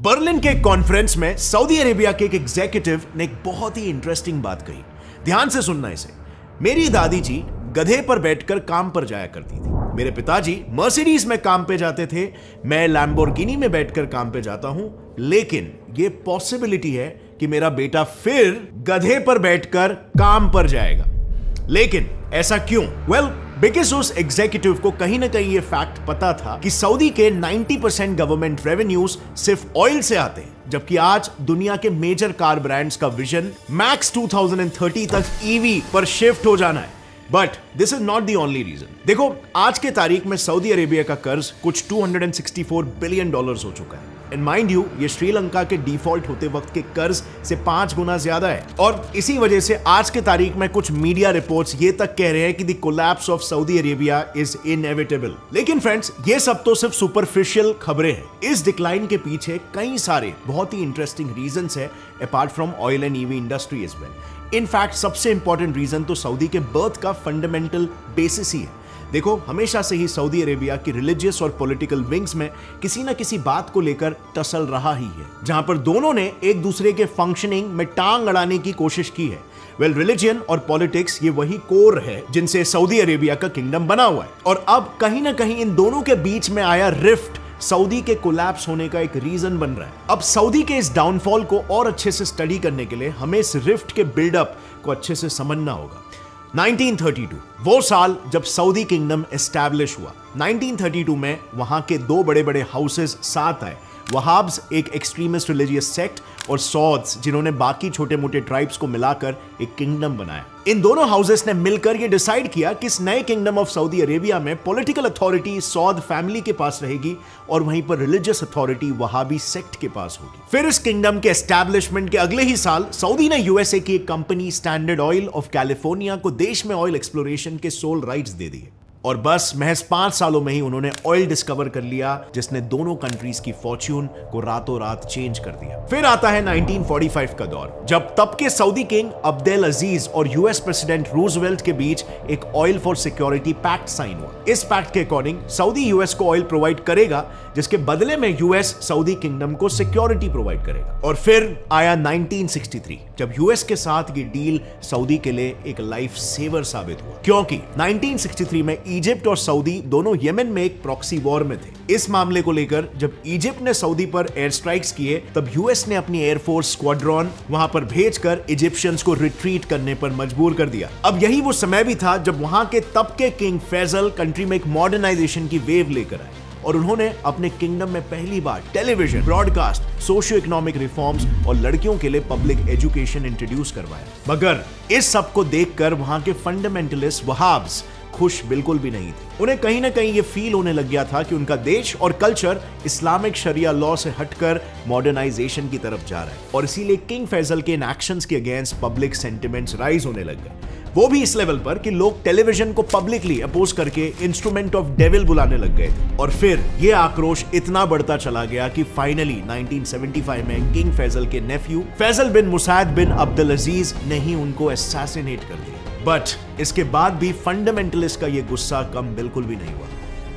Berlin के conference में Saudi Arabia के एक एग्जीक्यूटिव ने एक बहुत ही इंटरेस्टिंग बात कही। ध्यान से सुनना इसे। मेरी दादी जी गधे पर बैठकर काम पर जाया करती थी। मेरे पिताजी मर्सिडीज में काम पे जाते थे। मैं लैम्बोर्गिनी में बैठकर काम पे जाता हूं, लेकिन यह पॉसिबिलिटी है कि मेरा बेटा फिर गधे पर बैठकर काम पर जाएगा। लेकिन ऐसा क्यों? वेल, बिकॉज़ उस एग्जीक्यूटिव को कहीं ना कहीं ये फैक्ट पता था कि सऊदी के 90% गवर्नमेंट रेवेन्यूज सिर्फ ऑयल से आते हैं, जबकि आज दुनिया के मेजर कार ब्रांड्स का विजन मैक्स 2030 तक ईवी पर शिफ्ट हो जाना है। But this is not the only reason. देखो, आज के तारीख में सऊदी अरेबिया का कर्ज कुछ $264 बिलियन हो चुका है। एंड माइंड यू, ये श्रीलंका के डिफॉल्ट होते वक्त के कर्ज से 5 गुना ज्यादा है। और इसी वजह से आज के तारीख में कुछ मीडिया रिपोर्ट्स ये तक कह रहे हैं कि the collapse of Saudi Arabia is inevitable. लेकिन फ्रेंड्स, ये सब तो सिर्फ सुपरफिशियल खबरें हैं। इस डिक्लाइन के पीछे कई सारे बहुत ही इंटरेस्टिंग रीजंस है apart from oil and EV industry as well. In fact सबसे इंपॉर्टेंट रीजन तो सऊदी के बर्थ का फंडामेंटल बेसिस ही है। देखो, हमेशा से ही सऊदी अरेबिया की रिलीजियस और पॉलिटिकल विंग्स में किसी ना किसी बात को लेकर टसल रहा ही है, जहां पर दोनों ने एक दूसरे के फंक्शनिंग में टांग अड़ाने की कोशिश की है। वेल, रिलीजन और पॉलिटिक्स ये वही कोर है जिनसे सऊदी अरेबिया का किंगडम बना हुआ है। और अब कहीं ना कहीं इन दोनों के बीच में आया रिफ्ट सऊदी के कोलैप्स होने का एक रीजन बन रहा है। अब सऊदी के इस डाउनफॉल को और अच्छे से स्टडी करने के लिए हमें इस रिफ्ट के बिल्डअप को अच्छे से समझना होगा। 1932 वो साल जब सऊदी किंगडम एस्टैब्लिश हुआ। 1932 में वहां के दो बड़े बड़े हाउसेस साथ आए। वहाब्स, एक एक्सट्रीमिस्ट रिलीजियस सेक्ट, और सौद्स, जिन्होंने बाकी छोटे मोटे ट्राइब्स को मिलाकर एक किंगडम बनाया। इन दोनों हाउसेस ने मिलकर यह डिसाइड किया कि इस नए किंगडम ऑफ सऊदी अरेबिया में पॉलिटिकल अथॉरिटी सौद फैमिली के पास रहेगी और वहीं पर रिलीजियस अथॉरिटी वहाबी सेक्ट के पास होगी। फिर इस किंगडम के एस्टैब्लिशमेंट के अगले ही साल सऊदी ने यूएसए की एक company standard oil of California को देश में ऑयल एक्सप्लोरेशन के सोल राइट्स दे दिए। और बस महज 5 सालों में ही उन्होंने ऑयल डिस्कवर कर लिया, जिसने दोनों कंट्रीज की फॉर्च्यून को रातों रात चेंज कर दिया। फिर आता है 1945 का दौर, जब तब के सऊदी किंग अब्देल अजीज और यूएस प्रेसिडेंट रूजवेल्ट के बीच एक oil for security pact sign हुआ। इस पैक्ट के अकॉर्डिंग सऊदी यूएस को ऑयल प्रोवाइड करेगा, जिसके बदले में यूएस सऊदी किंगडम को सिक्योरिटी प्रोवाइड करेगा। और फिर आया 1963, जब यूएस के साथ ये डील सऊदी के लिए एक लाइफ सेवर साबित हुआ, क्योंकि 1963 में इजिप्ट और सऊदी दोनों यमन में एक प्रॉक्सी वॉर में थे। इस मामले को लेकर जब इजिप्ट ने सऊदी पर एयर स्ट्राइक्स किए, तब यूएस ने अपनी एयरफोर्स स्क्वाड्रॉन वहां पर भेजकर इजिप्शियंस को रिट्रीट करने पर मजबूर कर दिया। अब यही वो समय भी था जब वहां के तब के किंग फैसल कंट्री में एक मॉडर्नाइजेशन की वेव लेकर आए और उन्होंने अपने किंगडम में पहली बार television, broadcast, socio economic reforms और लड़कियों के लिए पब्लिक एजुकेशन इंट्रोड्यूस करवाया। मगर इस सब को देखकर वहां के फंडामेंटलिस्ट वहाब्स खुश बिल्कुल भी नहीं थे। उन्हें कहीं ना कहीं ये फील होने लग गया था कि उनका देश और कल्चर इस्लामिक शरिया लॉ से हटकर मॉडर्नाइजेशन की तरफ जा रहा है, और इसीलिए किंग फैसल के इन एक्शंस के अगेंस्ट पब्लिक सेंटिमेंट्स राइज होने लग गए। वो भी इस लेवल पर कि लोग टेलीविजन को पब्लिकली अपोज करके इंस्ट्रूमेंट ऑफ डेविल बुलाने लग गए थे। और फिर ये आक्रोश इतना बढ़ता चला गया कि फाइनली 1975 में किंग फैसल के नेफ्यू फैसल बिन मुसाद बिन अब्दुल अजीज ने ही उनको असैसिनेट कर दिया। बट इसके बाद भी फंडामेंटलिस्ट का ये गुस्सा कम बिल्कुल भी नहीं हुआ।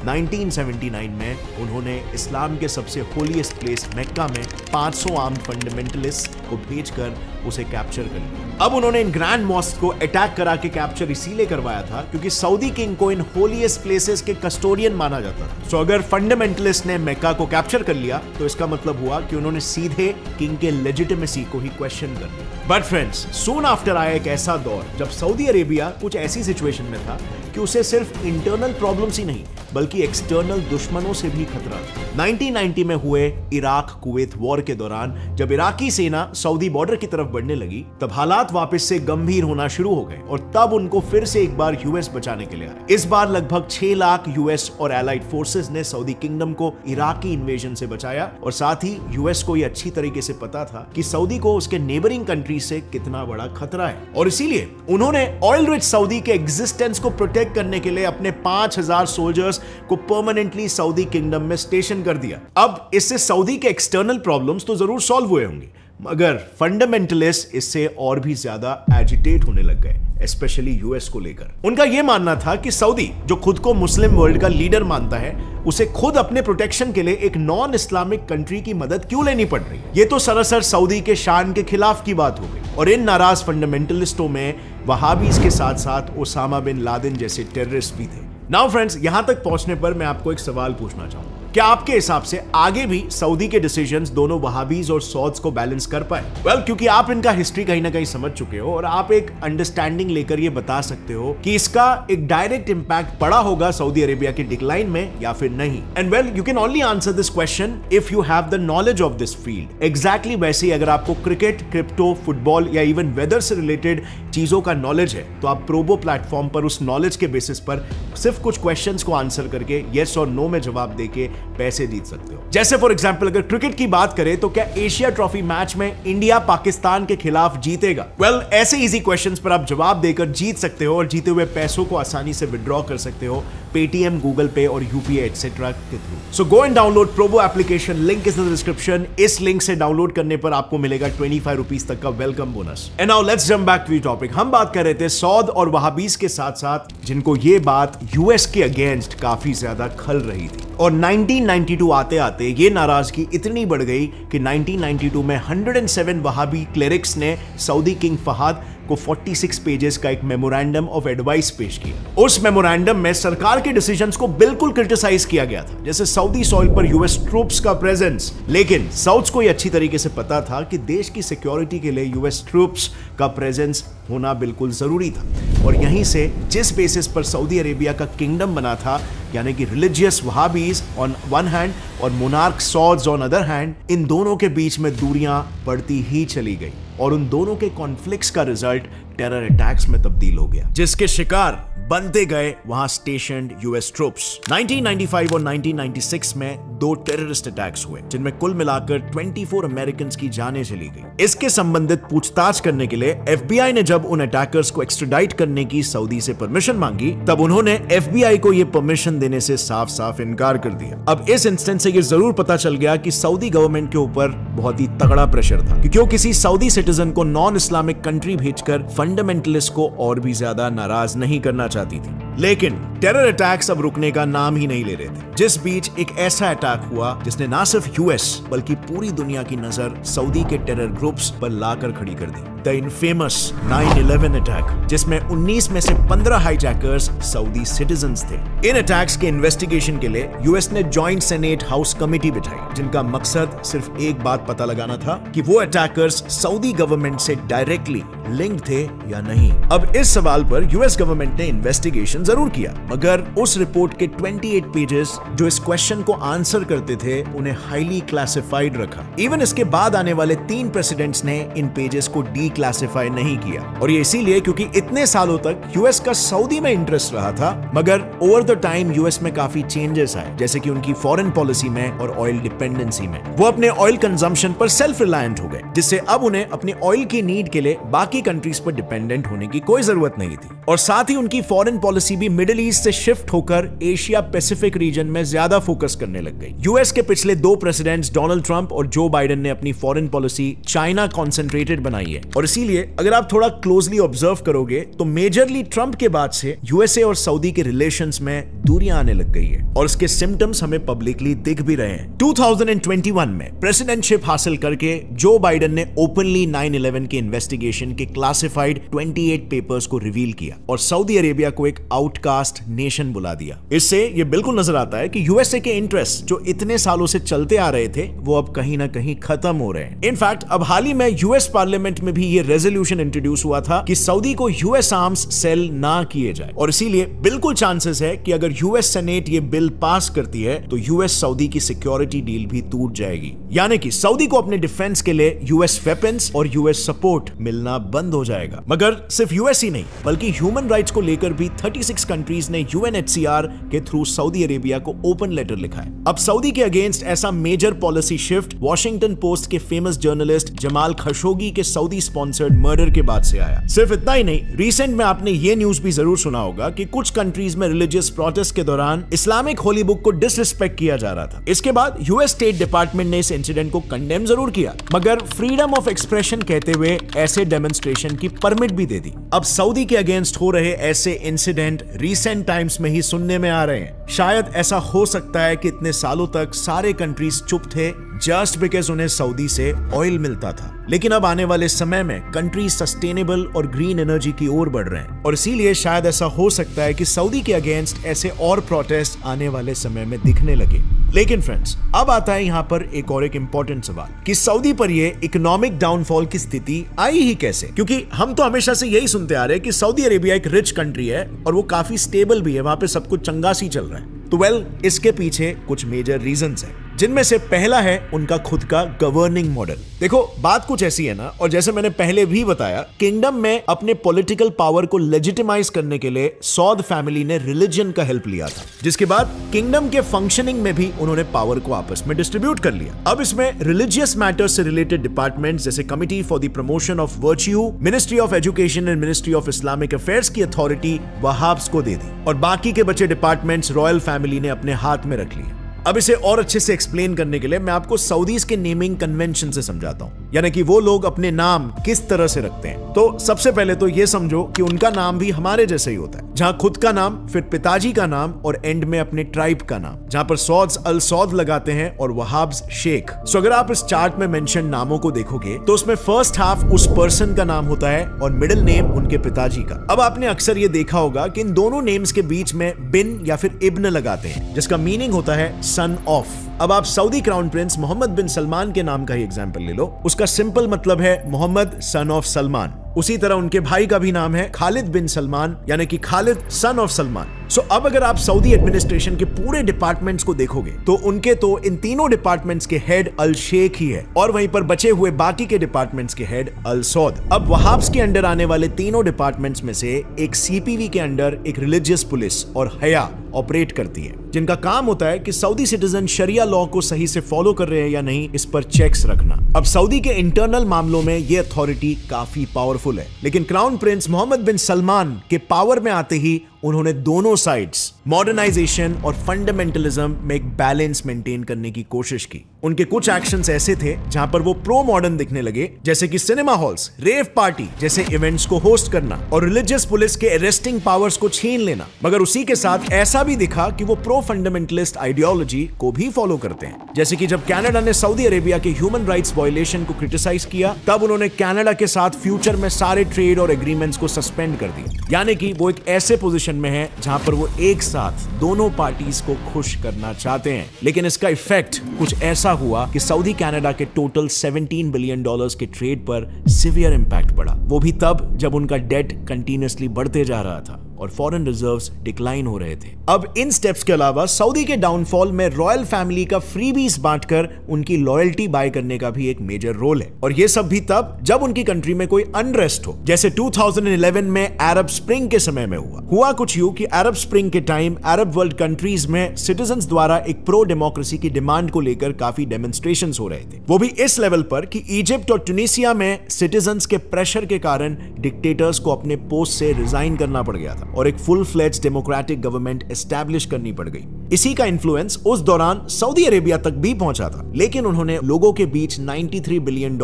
1979 में उन्होंने इस्लाम के सबसे होलीएस्ट प्लेस मक्का में 500 आर्म फंडामेंटलिस्ट को भेजकर उसे कैप्चर कर लिया। अब उन्होंने इन ग्रैंड मॉस्क को अटैक करा के कैप्चर इसीलिए करवाया था क्योंकि सऊदी किंग को इन होलीएस्ट प्लेसेस के कस्टोडियन माना जाता था। सो अगर फंडामेंटलिस्ट ने मक्का को कैप्चर कर लिया तो इसका मतलब हुआ कि उन्होंने सीधे किंग के लेजिटिमेसी को ही क्वेश्चन कर दिया। बट फ्रेंड्स, सून आफ्टर आया एक ऐसा दौर जब सऊदी अरेबिया कुछ ऐसी सिचुएशन में था कि उसे सिर्फ इंटरनल प्रॉब्लम्स ही नहीं बल्कि एक्सटर्नल दुश्मनों से भी खतरा था। 1990 में हुए इराक कुवैत वॉर के दौरान जब इराकी सेना सऊदी बॉर्डर की तरफ बढ़ने लगी, तब हालात वापस से गंभीर होना शुरू हो गए और तब उनको फिर से एक बार यूएस बचाने के लिए आए। इस बार लगभग 6 लाख यूएस और एलाइड फोर्सेस ने सऊदी किंगडम को इराकी इन्वेजन से बचाया, और साथ ही यूएस को यह अच्छी तरीके से पता था कि सऊदी को उसके नेबरिंग कंट्री से कितना बड़ा खतरा है, और इसीलिए उन्होंने ऑयल रिच सऊदी के एग्जिस्टेंस को प्रोटेक्ट करने के लिए अपने 5000 सोल्जर्स को परमानेंटली सऊदी किंगडम में स्टेशन कर दिया। अब इससे सऊदी के एक्सटर्नल प्रॉब्लम्स तो जरूर सॉल्व हुए होंगे, मगर फंडामेंटलिस्ट इससे और भी ज्यादा एजिटेट होने लग गए, स्पेशली यूएस को लेकर। उनका यह मानना था कि सऊदी, जो खुद को मुस्लिम वर्ल्ड का लीडर मानता है, उसे खुद अपने प्रोटेक्शन के लिए एक नॉन इस्लामिक कंट्री की मदद क्यों लेनी पड़ रही है। ये तो सरासर सऊदी के शान के खिलाफ की बात हो गई। और इन नाराज फंडामेंटलिस्टों में वहाबीज के साथ साथ ओसामा बिन लादेन जैसे टेररिस्ट भी थे। नाउ फ्रेंड्स, यहां तक पहुंचने पर मैं आपको एक सवाल पूछना चाहूंगा, क्या आपके हिसाब से आगे भी सऊदी के डिसीजंस दोनों वहाबीज और सौद्स को बैलेंस कर पाए? वेल, क्योंकि आप इनका हिस्ट्री कहीं ना कहीं समझ चुके हो और आप एक अंडरस्टैंडिंग लेकर ये बता सकते हो कि इसका एक डायरेक्ट इंपैक्ट पड़ा होगा सऊदी अरेबिया के डिक्लाइन में या फिर नहीं। And well, you can only answer this question if you have the knowledge of this field. Exactly वैसे ही अगर आपको क्रिकेट, क्रिप्टो, फुटबॉल या इवन वेदर से रिलेटेड चीजों का नॉलेज है, तो आप प्रोबो प्लेटफॉर्म पर उस नॉलेज के बेसिस पर सिर्फ कुछ क्वेश्चंस को आंसर करके येस और नो में जवाब देके पैसे जीत सकते हो। जैसे फॉर एग्जांपल अगर क्रिकेट की बात करें तो क्या एशिया ट्रॉफी मैच में इंडिया पाकिस्तान के खिलाफ जीतेगा? वेल, ऐसे इजी क्वेश्चंस पर आप जवाब देकर जीत सकते हो और जीते हुए पैसों को आसानी से विड्रॉ कर सकते हो पेटीएम, गूगल पे और यूपीआई एटसेट्रा के through. So go and download Probo application, link is in the description. इस लिंक से डाउनलोड करने पर आपको मिलेगा 25 रुपीज तक का welcome bonus. And now let's jump back to the topic. हम बात कर रहे थे सौद और वहाबीज के साथ साथ जिनको ये बात यूएस के अगेंस्ट काफी ज्यादा खल रही थी। और 1992 आते आते ये नाराजगी इतनी बढ़ गई कि 1992 में 107 वहाबी क्लेरिक्स ने सऊदी किंग फहद को 46 पेजेस का एक मेमोरेंडम ऑफ एडवाइस पेश किया। उस मेमोरेंडम में सरकार के डिसीजंस को बिल्कुल क्रिटिसाइज किया गया था, जैसे सऊदी सॉइल पर यूएस ट्रूप्स का प्रेजेंस। लेकिन साउथ को यह अच्छी तरीके से पता था कि देश की सिक्योरिटी के लिए यूएस ट्रूप्स का प्रेजेंस होना बिल्कुल जरूरी था। और यहीं से जिस बेसिस पर सऊदी अरेबिया का किंगडम बना था, यानी कि रिलीजियस वहाबीज ऑन वन हैंड और मोनार्क सौद्स ऑन अदर हैंड, इन दोनों के बीच में दूरियां बढ़ती ही चली गई और उन दोनों के कॉन्फ्लिक्ट्स का रिजल्ट टेरर अटैक्स में तब्दील हो गया, जिसके शिकार बनते गए वहां स्टेशन्ड यूएस ट्रूप्स। 1995 और 1996 में 2 टेररिस्ट अटैक्स हुए, जिनमें कुल मिलाकर 24 अमेरिकन्स की जानें चली गई। इसके संबंधित पूछताछ करने के लिए एफबीआई ने जब उन अटैकर्स को एक्स्ट्राडाइट करने की सऊदी से परमिशन मांगी, तब उन्होंने एफबीआई को यह परमिशन देने से साफ साफ इनकार कर दिया। अब इस इंस्टेंस से यह जरूर पता चल गया कि सऊदी गवर्नमेंट के ऊपर बहुत ही तगड़ा प्रेशर था कि क्यों किसी सऊदी सिटीजन को नॉन इस्लामिक कंट्री भेजकर फंडामेंटलिस्ट को और भी ज्यादा नाराज नहीं करना चाहती थी। लेकिन टेरर अटैक्स अब रुकने का नाम ही नहीं ले रहे थे, जिस बीच एक ऐसा अटैक हुआ जिसने ना सिर्फ यूएस बल्कि पूरी दुनिया की नजर सऊदी के टेरर ग्रुप्स पर लाकर खड़ी कर दी। द इनफेमस 9/11 अटैक, जिसमें 19 में से 15 हाईजैकर्स सऊदी सिटीजन्स थे। इन अटैक्स के इन्वेस्टिगेशन के लिए यूएस ने जॉइंट सेनेट हाउस कमेटी बिठाई, जिनका मकसद सिर्फ एक बात पता लगाना था कि वो अटैकर्स सऊदी गवर्नमेंट से डायरेक्टली लिंक्ड थे या नहीं। अब इस सवाल पर यूएस गवर्नमेंट ने इन्वेस्टिगेशन जरूर किया, मगर उस रिपोर्ट के 28 पेजेस जो इस क्वेश्चन को आंसर करते थे, उन्हें हाईली क्लासिफाइड रखा। इवन इसके बाद आने वाले 3 प्रेसिडेंट्स ने इन पेजेस को क्लासिफाई नहीं किया, और ये इसीलिए क्योंकि इतने सालों तक यूएस का सऊदी में इंटरेस्ट रहा था, मगर ओवर द टाइम यूएस में काफी चेंजेस आए, जैसे कि उनकी फॉरेन पॉलिसी में और ऑयल डिपेंडेंसी में। वो अपने ऑयल कंजम्पशन पर सेल्फ रिलायंट हो गए, जिससे अब उन्हें अपने ऑयल की नीड के लिए बाकी कंट्रीज पर डिपेंडेंट होने की कोई जरूरत नहीं थी। और साथ ही उनकी फॉरेन पॉलिसी भी मिडिल ईस्ट से शिफ्ट होकर एशिया पैसिफिक रीजन में ज्यादा फोकस करने लग गई। यूएस के पिछले 2 प्रेसिडेंट्स डोनाल्ड ट्रंप और जो बाइडेन ने अपनी फॉरेन पॉलिसी चाइना कॉन्सेंट्रेटेड बनाई है, और इसीलिए अगर आप थोड़ा क्लोजली ऑब्जर्व करोगे तो मेजरली ट्रंप के बाद से यूएसए और सऊदी के रिलेशंस में दूरियां आने लग गई है, और इसके सिम्टम्स हमें पब्लिकली दिख भी रहे हैं। 2021 में प्रेसिडेंटशिप हासिल करके जो बाइडेन ने ओपनली 9/11 के इन्वेस्टिगेशन के क्लासिफाइड 28 पेपर्स को रिवील किया और सऊदी अरेबिया को एक आउटकास्ट नेशन बुला दिया। इससे यह बिल्कुल नजर आता है कि यूएसए के इंटरेस्ट जो इतने सालों से चलते आ रहे थे, वो अब कहीं ना कहीं खत्म हो रहे हैं। इनफैक्ट अब हाल ही में यूएस पार्लियामेंट में भी ये रेजोल्यूशन इंट्रोड्यूस हुआ था कि सऊदी को यूएस आर्म्स सेल ना किए जाए, और इसीलिए बिल्कुल चांसेस है कि अगर यूएस सेनेट ये बिल पास करती है तो यूएस सऊदी की सिक्योरिटी डील भी टूट जाएगी, यानी कि सऊदी को अपने डिफेंस के लिए यूएस वेपन्स और यूएस सपोर्ट मिलना बंद हो जाएगा। मगर सिर्फ यूएस ही नहीं, बल्कि ह्यूमन राइट्स को लेकर भी 36 कंट्रीज ने यूएनएचसीआर के थ्रू सऊदी अरेबिया को ओपन लेटर लिखा है। अब सऊदी के अगेंस्ट ऐसा major policy shift Washington Post के फेमस जर्नलिस्ट जमाल खशोगी के सऊदी स्पॉन्सर्ड मर्डर के बाद से आया। सिर्फ इतना ही नहीं, रिसेंट में आपने ये न्यूज भी जरूर सुना होगा कि कुछ कंट्रीज में रिलीजियस प्रोटेस्ट के दौरान इस्लामिक होली बुक को डिसरिस्पेक्ट किया जा रहा था। इसके बाद यूएस स्टेट डिपार्टमेंट ने इस इंसिडेंट को कंडेम जरूर किया, मगर फ्रीडम ऑफ एक्सप्रेशन कहते हुए ऐसे डेमोन्स्ट्रेशन की परमिट भी दे दी। अब सऊदी के अगेंस्ट हो रहे ऐसे इंसिडेंट रिसेंट टाइम्स में ही सुनने में आ रहे हैं। शायद ऐसा हो सकता है कि इतने सालों तक सारे कंट्रीज चुप थे जस्ट बिकॉज उन्हें सऊदी से ऑयल मिलता था, लेकिन अब आने वाले समय में कंट्रीज सस्टेनेबल और ग्रीन एनर्जी की ओर बढ़ रहे हैं और इसीलिए शायद ऐसा हो सकता है कि सऊदी के अगेंस्ट ऐसे और प्रोटेस्ट आने वाले समय में दिखने लगे। लेकिन फ्रेंड्स, अब आता है यहाँ पर एक इंपॉर्टेंट सवाल कि सऊदी पर ये इकोनॉमिक डाउनफॉल की स्थिति आई ही कैसे? क्योंकि हम तो हमेशा से यही सुनते आ रहे हैं कि सऊदी अरेबिया एक रिच कंट्री है और वो काफी स्टेबल भी है, वहां पे सब कुछ चंगा सी चल रहा है। तो इसके पीछे कुछ मेजर रीजंस हैं, जिनमें से पहला है उनका खुद का गवर्निंग मॉडल। देखो, बात कुछ ऐसी है ना, और जैसे मैंने पहले भी बताया, किंगडम में अपने पॉलिटिकल पावर को लेजिटिमाइज करने के लिए सौद फैमिली ने रिलीजन का हेल्प लिया था, जिसके बाद किंगडम के फंक्शनिंग में भी उन्होंने पावर को आपस में डिस्ट्रीब्यूट कर लिया। अब इसमें रिलीजियस मैटर्स से रिलेटेड डिपार्टमेंट्स जैसे committee for the promotion of virtue, ministry of education and ministry of Islamic affairs की अथॉरिटी वहाब्स को दे दी और बाकी के बचे डिपार्टमेंट्स रॉयल फैमिली ने अपने हाथ में रख लिए। अब इसे और अच्छे से एक्सप्लेन करने के लिए मैं आपको सऊदीज के नेमिंग कन्वेंशन से समझाता हूं, यानी कि वो लोग अपने नाम किस तरह से रखते हैं। तो सबसे पहले तो ये समझो कि उनका नाम भी हमारे जैसे ही होता है, जहां खुद का नाम, फिर पिताजी का नाम और एंड में अपने ट्राइब का नाम, जहां पर सौद्स अल सौद लगाते हैं और वहाब्स शेख। सो अगर आप इस चार्ट में मेंशन नामों को देखोगे तो उसमें फर्स्ट हाफ उस पर्सन का नाम होता है और मिडिल नेम उनके पिताजी का। अब आपने अक्सर ये देखा होगा कि इन दोनों नेम्स के बीच में बिन या फिर इब्न लगाते हैं, जिसका मीनिंग होता है सन ऑफ। अब आप सऊदी क्राउन प्रिंस मोहम्मद बिन सलमान के नाम का ही एग्जांपल ले लो, उसका सिंपल मतलब है मोहम्मद सन ऑफ सलमान। उसी तरह उनके भाई का भी नाम है खालिद बिन सलमान, यानी कि खालिद सन ऑफ सलमान। सो अब अगर आप सऊदी एडमिनिस्ट्रेशन के पूरे डिपार्टमेंट्स को देखोगे तो उनके तो इन तीनों डिपार्टमेंट्स के हेड अल शेख ही है और वहीं पर बचे हुए बाकी के डिपार्टमेंट्स के हेड अल सौद। अब वहाब्स के अंडर आने वाले तीनों डिपार्टमेंट्स में से एक सीपीवी के अंडर एक रिलीजियस पुलिस और हया ऑपरेट करती है, जिनका काम होता है कि सऊदी सिटीजन शरिया लॉ को सही से फॉलो कर रहे हैं या नहीं, इस पर चेक्स रखना। अब सऊदी के इंटरनल मामलों में यह अथॉरिटी काफी पावरफुल है, लेकिन क्राउन प्रिंस मोहम्मद बिन सलमान के पावर में आते ही उन्होंने दोनों साइड्स, मॉडर्नाइजेशन और फंडामेंटलिज्म में एक बैलेंस मेंटेन करने की कोशिश की। उनके कुछ एक्शंस ऐसे थे जहां पर वो प्रो मॉडर्न दिखने लगे, जैसे कि सिनेमा हॉल्स, रेव पार्टी जैसे इवेंट्स को होस्ट करना और रिलीजियस पुलिस के अरेस्टिंग पावर्स को छीन लेना। मगर उसी के साथ ऐसा भी दिखा कि वो प्रो फंडामेंटलिस्ट आइडियोलॉजी को भी फॉलो करते हैं, जैसे कि जब कनाडा ने सऊदी अरेबिया के ह्यूमन राइट्स वायलेशन को क्रिटिसाइज किया, तब उन्होंने कनाडा के साथ फ्यूचर में सारे ट्रेड और एग्रीमेंट्स को सस्पेंड कर दिया। यानी कि वो एक ऐसे पोजीशन में है जहां पर वो एक साथ दोनों पार्टीज को खुश करना चाहते हैं। लेकिन इसका इफेक्ट कुछ ऐसा हुआ कि सऊदी कनाडा के टोटल $17 बिलियन के ट्रेड पर सीवियर इंपैक्ट पड़ा, वो भी तब जब उनका डेट कंटिन्यूअसली बढ़ते जा रहा था और फॉरेन रिजर्व्स डिक्लाइन हो रहे थे। अब इन स्टेप्स के अलावा सऊदी के डाउनफॉल में रॉयल फैमिली का फ्रीबीज बांटकर उनकी लॉयल्टी बाय करने का भी एक मेजर रोल है, और ये सब भी तब जब उनकी कंट्री में कोई अनरेस्ट हो, जैसे 2011 में अरब स्प्रिंग के समय में हुआ कुछ यूं कि अरब स्प्रिंग के टाइम अरब वर्ल्ड कंट्रीज में सिटीजंस द्वारा एक प्रो डेमोक्रेसी की डिमांड को लेकर काफी डेमोन्स्ट्रेशंस हो रहे थे, वो भी इस लेवल पर कि इजिप्ट और ट्यूनीसिया में सिटीजंस के प्रेशर के कारण डिक्टेटर्स को अपने पोस्ट से रिजाइन करना पड़ गया था और एक full fledged democratic government establish करनी पड़ गई। इसी का इन्फ्लुएंस उस दौरान सऊदी अरेबिया तक भी पहुंचा था, लेकिन उन्होंने लोगों के बीच $93 बिलियन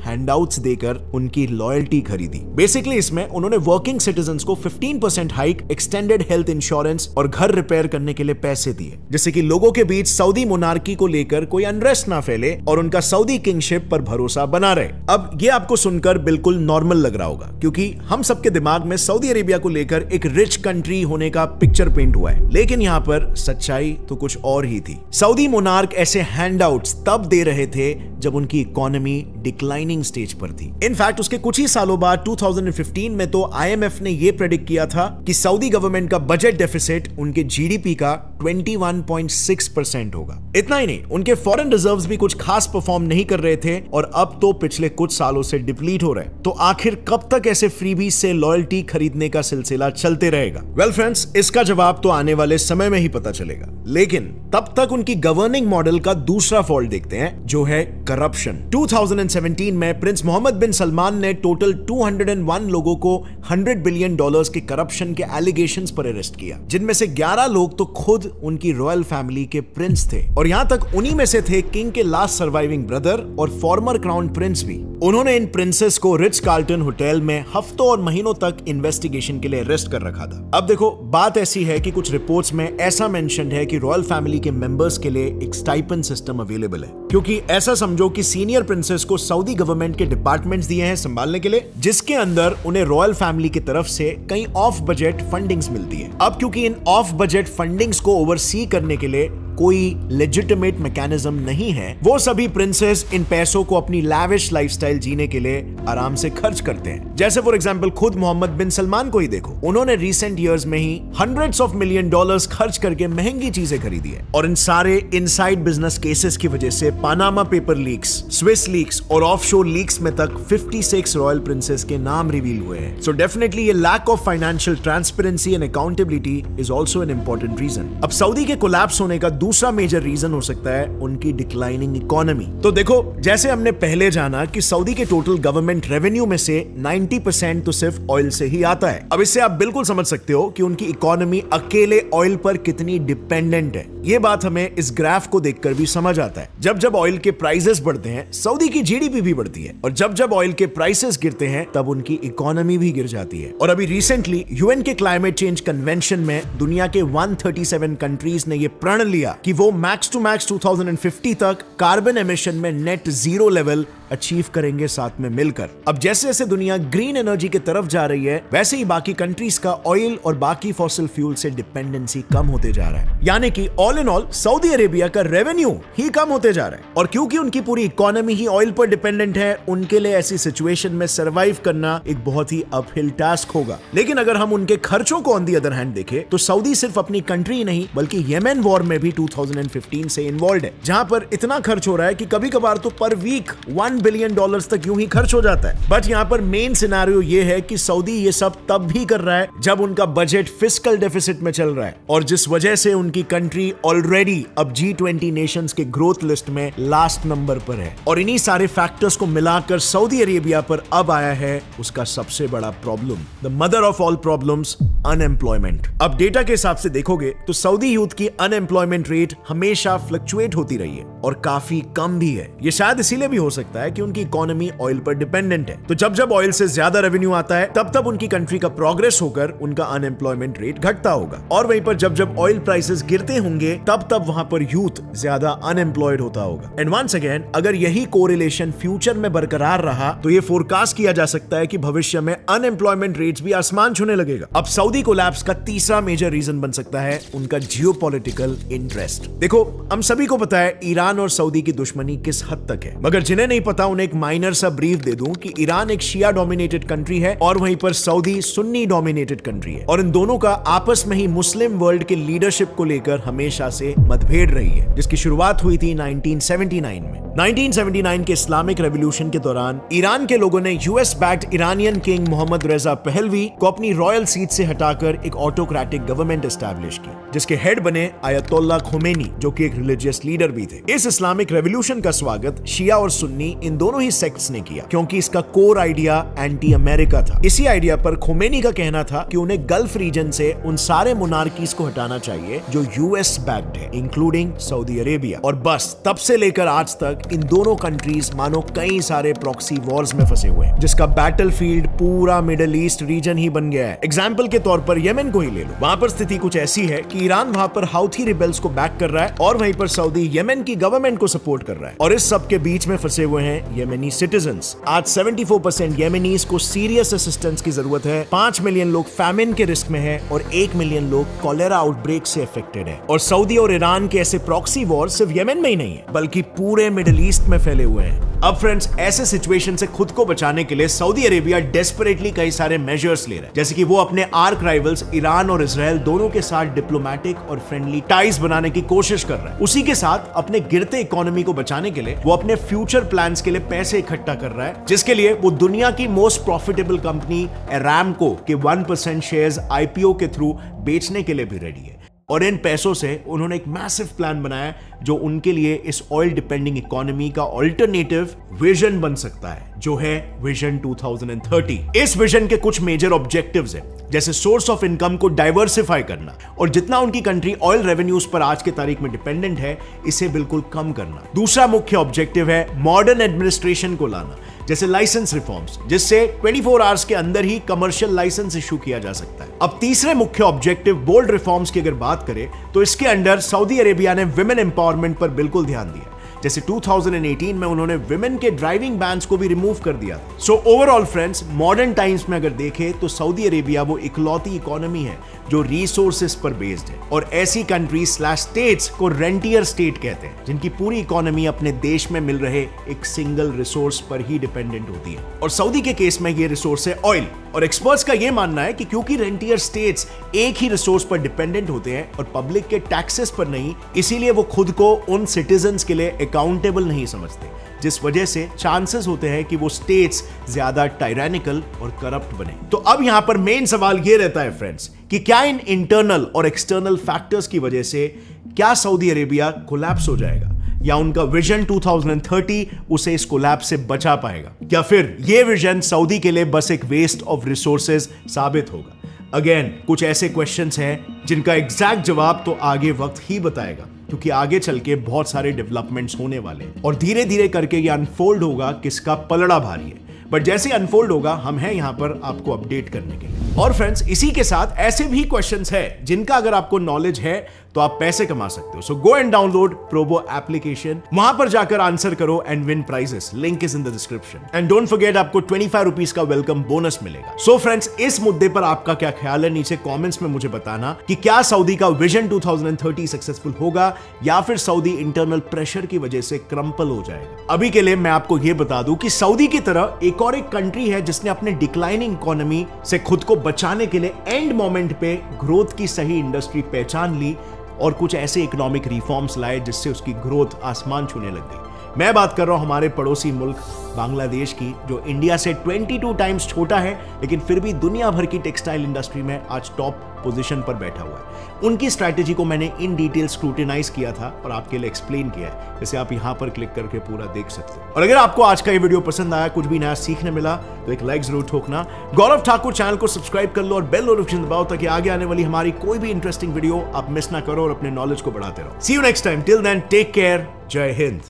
हैंडआउट्स देकर उनकी लॉयल्टी खरीदी। बेसिकली इसमें उन्होंने वर्किंग सिटीजंस को 15% हाइक, एक्सटेंडेड हेल्थ इंश्योरेंस और घर रिपेयर करने के लिए पैसे दिए, जिससे कि लोगों के बीच सऊदी मोनार्की को लेकर कोई अनरेस्ट ना फैले और उनका सऊदी किंगशिप पर भरोसा बना रहे। अब ये आपको सुनकर बिल्कुल नॉर्मल लग रहा होगा, क्योंकि हम सबके दिमाग में सऊदी अरेबिया को लेकर एक रिच कंट्री होने का पिक्चर पेंट हुआ है, लेकिन यहाँ पर सच्चाई तो कुछ और ही थी। सऊदी मोनार्क ऐसे हैंडआउट्स तब दे रहे थे जब उनकी इकोनॉमी डिक्लाइनिंग स्टेज पर थी। इनफैक्ट उसके कुछ ही सालों बाद 2015 में तो IMF ने यह प्रेडिक्ट किया था कि सऊदी गवर्नमेंट का बजट डेफिसिट उनके जीडीपी का 21.6% होगा। इतना ही नहीं, उनके फॉरेन रिजर्व्स भी कुछ खास परफॉर्म नहीं कर रहे थे और अब तो पिछले कुछ सालों से डिप्लीट हो रहे। तो आखिर कब तक ऐसे फ्रीबीज से लॉयल्टी खरीदने का सिलसिला चलता चलते रहेगा? वेल फ्रेंड्स, इसका जवाब तो आने वाले समय में ही पता चलेगा, लेकिन तब तक उनकी गवर्निंग मॉडल का दूसरा फॉल्ट देखते हैं, जो है करप्शन। 2017 में प्रिंस मोहम्मद बिन सलमान ने टोटल 201 लोगों को $100 बिलियन के करप्शन के एलिगेशंस पर अरेस्ट किया, जिनमें से 11 लोग तो खुद उनकी रॉयल फैमिली के प्रिंस थे, और यहां तक उन्हीं में से थे किंग के लास्ट सर्वाइविंग ब्रदर और फॉर्मर क्राउन प्रिंस भी। उन्होंने इन प्रिंसेस को रिच कार्ल्टन होटल में हफ्तों और महीनों तक इन्वेस्टिगेशन के लिए अरेस्ट कर रखा था। अब देखो, बात ऐसी है कि कुछ रिपोर्ट्स में ऐसा मेंशन है कि रॉयल फैमिली के मेंबर्स के लिए एक स्टाइपेंड सिस्टम अवेलेबल है, क्योंकि ऐसा समझो कि सीनियर प्रिंसेस को सऊदी गवर्नमेंट के डिपार्टमेंट्स दिए हैं संभालने के लिए, जिसके अंदर उन्हें रॉयल फैमिली की तरफ से कई ऑफ बजट फंडिंग्स मिलती है। अब क्योंकि इन ऑफ बजट फंडिंग्स को ओवरसी करने के लिए कोई लेजिटिमेट मैकेनिज्म नहीं है, वो सभी प्रिंसेस इन पैसों को अपनी लैविश लाइफस्टाइल जीने के लिए आराम से खर्च करते हैं। जैसे फॉर एग्जांपल खुद मोहम्मद बिन सलमान को ही देखो, उन्होंने रिसेंट इयर्स में ही $100s of millions खर्च करके महंगी चीजें खरीदी है, और इन सारे इनसाइड बिजनेस केसेस की वजह से Panama paper leaks, Swiss leaks और ऑफशोर लीक्स में तक 56 रॉयल प्रिंसेस के नाम रिवील हुए हैं। सो डेफिनेटली ये lack of financial transparency and accountability is also an important reason. अब सऊदी के कोलैप्स होने का दूसरा मेजर रीजन हो सकता है उनकी डिक्लाइनिंग इकोनॉमी। तो देखो, जैसे हमने पहले जाना कि सऊदी के टोटल गवर्नमेंट रेवेन्यू में से 90% तो सिर्फ ऑयल से ही आता है। अब इससे आप बिल्कुल समझ सकते हो कि उनकी इकोनॉमी अकेले ऑयल पर कितनी डिपेंडेंट है। ये बात हमें इस ग्राफ को देखकर भी समझ आता है। जब जब ऑयल के प्राइसेस बढ़ते हैं, सऊदी की जीडीपी भी बढ़ती है, और जब जब ऑयल के प्राइसेस गिरते हैं, तब उनकी इकोनॉमी भी गिर जाती है। और अभी रिसेंटली यूएन के क्लाइमेट चेंज कन्वेंशन में दुनिया के 137 कंट्रीज ने यह प्रण लिया कि वो मैक्स टू मैक्स 2050 तक कार्बन एमिशन में नेट जीरो लेवल अचीव करेंगे साथ में मिलकर। अब जैसे जैसे दुनिया ग्रीन एनर्जी की तरफ जा रही है, वैसे ही बाकी कंट्रीज का ऑयल और बाकी फॉसिल फ्यूल से डिपेंडेंसी कम होते जा रहा है। यानी कि all in all Saudi Arabia का रेवेन्यू ही कम होते जा रहा है, और क्योंकि उनकी पूरी इकोनॉमी ही ऑयल पर डिपेंडेंट है, उनके लिए ऐसी सिचुएशन में सर्वाइव करना एक बहुत ही अपहिल टास्क होगा। लेकिन अगर हम उनके खर्चों को ऑन दी अदर हैंड देखें, तो सऊदी सिर्फ अपनी कंट्री नहीं बल्कि येमेन वॉर में भी 2015 से इन्वॉल्व है, जहां पर इतना खर्च हो रहा है कि कभी कभार तो पर वीक $1 बिलियन तक यूं ही खर्च हो जाता है। बट यहां पर मेन सिनेरियो ये है कि सऊदी ये सब तब भी कर रहा है जब उनका बजट फिस्कल डेफिसिट में चल रहा है, और जिस वजह से उनकी कंट्री ऑलरेडी अब G20 नेशंस के ग्रोथ लिस्ट में लास्ट नंबर पर है। और इन्हीं सारे फैक्टर्स को मिलाकर सऊदी अरेबिया पर अब आया है उसका सबसे बड़ा problem, the mother of all problems, unemployment. अब डेटा के हिसाब से देखोगे तो सऊदी यूथ की अनएम्प्लॉयमेंट रेट हमेशा फ्लक्चुएट होती रही है, और काफी कम भी है। ये शायद इसीलिए भी हो सकता है कि उनकी इकोनॉमी ऑयल पर डिपेंडेंट है, तो जब जब ऑयल से ज्यादा रेवेन्यू आता है, तब तब उनकी कंट्री का प्रोग्रेस होकर उनका अनएम्प्लॉयमेंट रेट घटता होगा, और वहीं पर जब जब ऑयल प्राइसेस गिरते होंगे, तब तब वहां पर यूथ ज्यादा अनएम्प्लॉयड होता होगा। एंड वंस अगेन, अगर यही कोरिलेशन फ्यूचर में बरकरार रहा, तो ये फोरकास्ट किया जा सकता है कि भविष्य में अनएम्प्लॉयमेंट रेट्स भी आसमान छूने लगेगा। अब सऊदी कोलैप्स का तीसरा मेजर रीजन बन सकता है उनका जियोपॉलिटिकल इंटरेस्ट। देखो, हम सभी को पता है ईरान और सऊदी की दुश्मनी किस हद तक है, मगर जिन्हें नहीं पता उन्हें एक माइनर सा ब्रीफ दे दूं कि ईरान एक शिया डोमिनेटेड कंट्री है, और वहीं पर सऊदी सुन्नी डोमिनेटेड कंट्री है, और इन दोनों का आपस में ही मुस्लिम वर्ल्ड के लीडरशिप को लेकर हमेशा से मतभेद रही है, जिसकी शुरुआत हुई थी 1979 में। 1979 के इस्लामिक रेवोल्यूशन के दौरान ईरान के लोगों ने US backed Iranian king Mohammad Reza Pahlavi को अपनी रॉयल सीट से हटाकर एक ऑटोक्रेटिक गवर्नमेंट एस्टैब्लिश की, जिसके हेड बने आयतुल्ला खोमेनी, जो कि एक रिलीजियस लीडर भी थे। इस इस्लामिक रेवोल्यूशन का स्वागत शिया और सुन्नी इन दोनों ही सेक्ट्स ने किया, क्योंकि इसका कोर आइडिया एंटी अमेरिका था। इसी आइडिया पर खोमेनी का कहना था कि उन्हें गल्फ रीजन से उन सारे मोनार्कीज को हटाना चाहिए जो यूएस बैक्ड है, इंक्लूडिंग सऊदी अरेबिया। और बस तब से लेकर आज तक इन दोनों कंट्रीज मानो कई सारे प्रॉक्सी वॉर्स में फंसे हुए हैं, जिसका बैटलफील्ड पूरा मिडिल ईस्ट रीजन ही बन गया है। एग्जाम्पल के तौर पर येमेन को ही ले लो। वहां पर स्थिति कुछ ऐसी है कि ईरान वहां पर हाउथी रिबेल्स को बैक कर रहा है, और वहीं पर सऊदी येमेन की गवर्नमेंट को सपोर्ट कर रहा है, और इस सब के बीच में फंसे हुए हैं येमेनी सिटीजंस। आज 74% येमेनीज को सीरियस असिस्टेंस की जरूरत है, 5 मिलियन लोग फैमिन के रिस्क में है, और 1 मिलियन लोग कॉलेरा आउटब्रेक से अफेक्टेड है। और सऊदी और ईरान के ऐसे प्रॉक्सी वॉर सिर्फ येमेन में ही नहीं है, बल्कि पूरे मिडिल ईस्ट में फैले हुए हैं। अब फ्रेंड्स, ऐसे सिचुएशन से खुद को बचाने के लिए सऊदी अरेबिया डेस्परेटली कई सारे मेजर्स ले रहा है, जैसे कि वो अपने आर्क राइवल्स ईरान और इजराइल दोनों के साथ डिप्लोमेटिक और फ्रेंडली टाइज बनाने की कोशिश कर रहा है। उसी के साथ अपने गिरते इकोनॉमी को बचाने के लिए वो अपने फ्यूचर प्लान्स के लिए पैसे इकट्ठा कर रहा है, जिसके लिए वो दुनिया की मोस्ट प्रॉफिटेबल कंपनी अरामको के 1% शेयर्स आईपीओ के थ्रू बेचने के लिए भी रेडी है। और इन पैसों से उन्होंने एक मैसिव प्लान बनाया जो उनके लिए इस ऑयल डिपेंडिंग इकोनॉमी का ऑल्टरनेटिव विजन बन सकता है, जो है विजन 2030। इस विजन के कुछ मेजर ऑब्जेक्टिव्स हैं, जैसे सोर्स ऑफ इनकम को डाइवर्सिफाई करना और जितना उनकी कंट्री ऑयल रेवेन्यूज पर आज के तारीख में डिपेंडेंट है, इसे बिल्कुल कम करना। दूसरा मुख्य ऑब्जेक्टिव है मॉडर्न एडमिनिस्ट्रेशन को लाना, जैसे लाइसेंस रिफॉर्म्स, जिससे 24 आवर्स के अंदर ही कमर्शियल लाइसेंस इशू किया जा सकता है। अब तीसरे मुख्य ऑब्जेक्टिव बोल्ड रिफॉर्म्स की अगर बात करें तो इसके अंडर सऊदी अरेबिया ने विमेन एम्पावरमेंट पर बिल्कुल ध्यान दिया, जैसे 2018 में उन्होंने विमेन के ड्राइविंग बैन्स को भी रिमूव कर दिया। So overall friends, modern times में अगर देखें तो सऊदी अरेबिया वो इकलौती इकोनॉमी है जो रिसोर्सेज पर बेस्ड है, और ऐसी कंट्री स्लैश स्टेट्स को रेंटियर स्टेट कहते हैं, जिनकी पूरी इकोनॉमी अपने देश में मिल रहे एक सिंगल रिसोर्स पर ही डिपेंडेंट होती है। और सऊदी के केस में ये रिसोर्स है ऑयल, और एक्सपर्ट्स का ये मानना है कि क्योंकि रेंटियर स्टेट्स एक ही रिसोर्स पर डिपेंडेंट होते हैं और पब्लिक के टैक्सेस पर नहीं, इसीलिए वो खुद को उन सिटीजन्स के लिए अकाउंटेबल नहीं समझते, जिस वजह से चांसेस होते हैं कि वो स्टेट्स ज्यादा टायरानिकल और करप्ट बने। तो अब यहां पर मेन सवाल ये रहता है फ्रेंड्स कि क्या इन इंटरनल और एक्सटर्नल फैक्टर्स की वजह से क्या सऊदी अरेबिया कोलैप्स हो जाएगा, या उनका विजन 2030 उसे इस कोलैप्स से बचा पाएगा, या फिर ये विजन सऊदी के लिए बस एक वेस्ट ऑफ रिसोर्सेज साबित होगा। अगेन, कुछ ऐसे क्वेश्चंस हैं जिनका एग्जैक्ट जवाब तो आगे वक्त ही बताएगा, क्योंकि आगे चल के बहुत सारे डेवलपमेंट्स होने वाले हैं और धीरे धीरे करके ये अनफोल्ड होगा किसका पलड़ा भारी है। बट जैसे अनफोल्ड होगा, हम हैं यहां पर आपको अपडेट करने के लिए। और फ्रेंड्स, इसी के साथ ऐसे भी क्वेश्चंस हैं जिनका अगर आपको नॉलेज है तो आप पैसे कमा सकते हो। So go and download Probo application, वहां पर जाकर आंसर करो and win prizes. Link is in the description and don't forget आपको 25 रुपीज का वेलकम बोनस मिलेगा। सो फ्रेंड्स, इस मुद्दे पर आपका क्या ख्याल है, नीचे कमेंट्स में मुझे बताना कि क्या सऊदी का विजन 2030 सक्सेसफुल होगा या फिर सऊदी इंटरनल प्रेशर की वजह से क्रम्पल हो जाएगा। अभी के लिए मैं आपको यह बता दूं कि सऊदी की तरह एक और एक कंट्री है जिसने अपने डिक्लाइनिंग इकोनॉमी से खुद को बचाने के लिए एंड मोमेंट पे ग्रोथ की सही इंडस्ट्री पहचान ली और कुछ ऐसे इकोनॉमिक रिफॉर्म्स लाए जिससे उसकी ग्रोथ आसमान छूने लग गई। मैं बात कर रहा हूं हमारे पड़ोसी मुल्क बांग्लादेश की, जो इंडिया से 22 टाइम्स छोटा है लेकिन फिर भी दुनिया भर की टेक्सटाइल इंडस्ट्री में आज टॉप पोजीशन पर बैठा हुआ है। उनकी स्ट्रैटेजी को मैंने इन डिटेल स्क्रूटिनाइज किया था और आपके लिए एक्सप्लेन किया है, जैसे आप यहां पर क्लिक करके पूरा देख सकते हो। और अगर आपको आज का ये वीडियो पसंद आया, कुछ भी नया सीखने मिला, तो एक लाइक जरूर ठोकना। गौरव ठाकुर चैनल को सब्सक्राइब कर लो और बेल नोटिफिकेशन दबाओ ताकि आगे आने वाली हमारी कोई भी इंटरेस्टिंग वीडियो आप मिस ना करो और अपने नॉलेज को बढ़ाते रहो। See you next time, till then take care, Jai Hind.